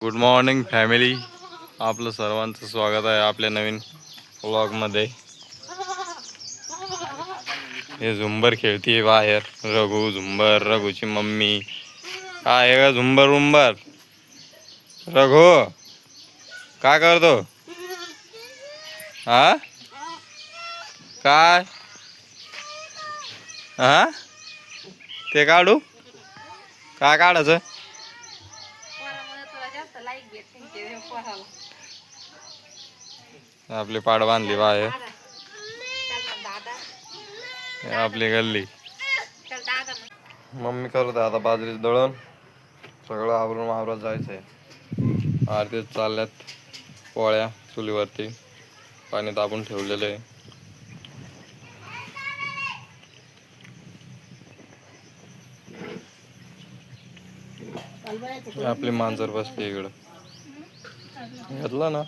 Good morning family. आपलं सर्वांचं स्वागत आहे आपल्या नवीन व्लॉगमध्ये. हे झुंबर खेळतीये बाहेर. रघूची मम्मी. काय आहे का झुंबर रघू काय करतो? हा काय हा ते काढू काय काढायचं? आपली पाड बांधली बाहेर. आपली गल्ली. मम्मी करत आता बाजरीचं दळण. सगळं आवरून वावरात जायचंय. आरतीच चालल्यात पोळ्या चुलीवरती. पाणी तापून ठेवलेलं आहे. आपली मांजर बसली इकडं. घेतला ना.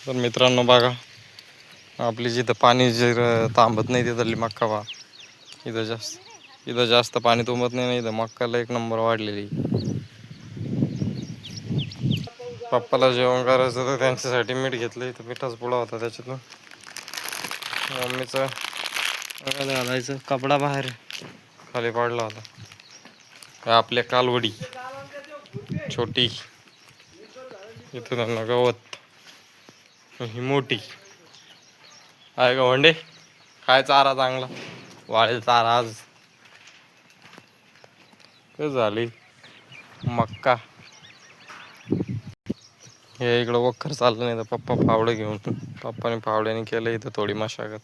तर मित्रांनो बघा, आपली जिथं पाणी जर थांबत नाही तिथली मक्का पहा. इथं जास्त पाणी तुंबत नाही. इथं मक्काला एक नंबर वाढलेली. पप्पाला जेवण करायचं तर त्यांच्यासाठी मीठ घेतलं. इथं मिठाच पुडा होता त्याच्यातून. मम्मीचं घालायचं कपडा बाहेर खाली पडला होता. आपल्या कालवडी छोटी. इथं त्यांना गवत. ही मोठी आहे का वंडे. काय चारा चांगला वाळेल चारा. आज काय झाली मक्का. हे इकडं वखर चाललं नाही तर पप्पा फावडे घेऊन. पप्पाने फावड्याने केलं इथं थोडी मशागत.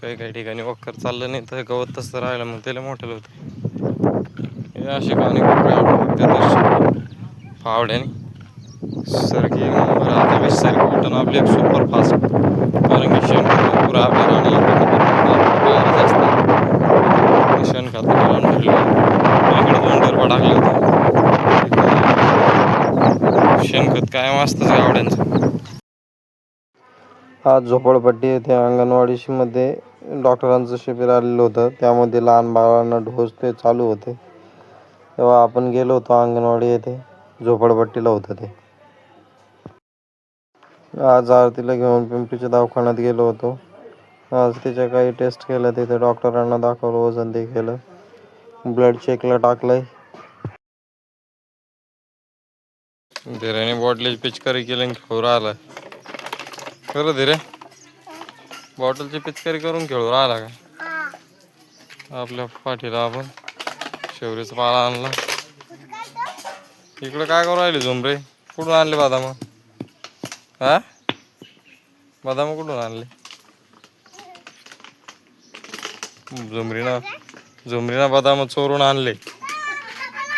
काही ठिकाणी वखर चाललं नाही तर गवत तसं राहिलं मग त्याला मोठं होतं. हे असे गाणे फावड्याने सरकी सरकी आपली सुपर फास्ट. कारण की शेण आपल्या राहण्याला असतात. शेणखत इकडे 2 टरपा टाकले होते. शेणखत कायम असतंच गावड्यांचं. आज झोपडपट्टी येथे अंगणवाडी मध्ये डॉक्टरांचं शिबिर आलेलं होतं. त्यामध्ये लहान बाळांना डोस ते चालू होते. तेव्हा आपण गेलो होतो अंगणवाडी येथे. झोपडपट्टीला होतं ते. आज आरतीला घेऊन पिंपरीच्या दवाखान्यात गेलो होतो. आज तिच्या काही टेस्ट केल्या. तिथे डॉक्टरांना दाखवलं. वजन ते केलं. ब्लड चेकला टाकलंय. धीरेने बॉटलची पिचकारी केली आणि खेळू राहिला. खरं धीरे बॉटलची पिचकारी करून खेळू राहिला का? आपल्या पाठीला आपण शेवरीचा पाला आणला. इकडे काय करू राहिले झुमरे? कुठून आणले बदाम? हा बदाम कुठून आणले? झुमरीना बदाम चोरून आणले.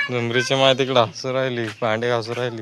झुमरीची माय तिकडं हसू राहिली. भांडे घासू राहिली.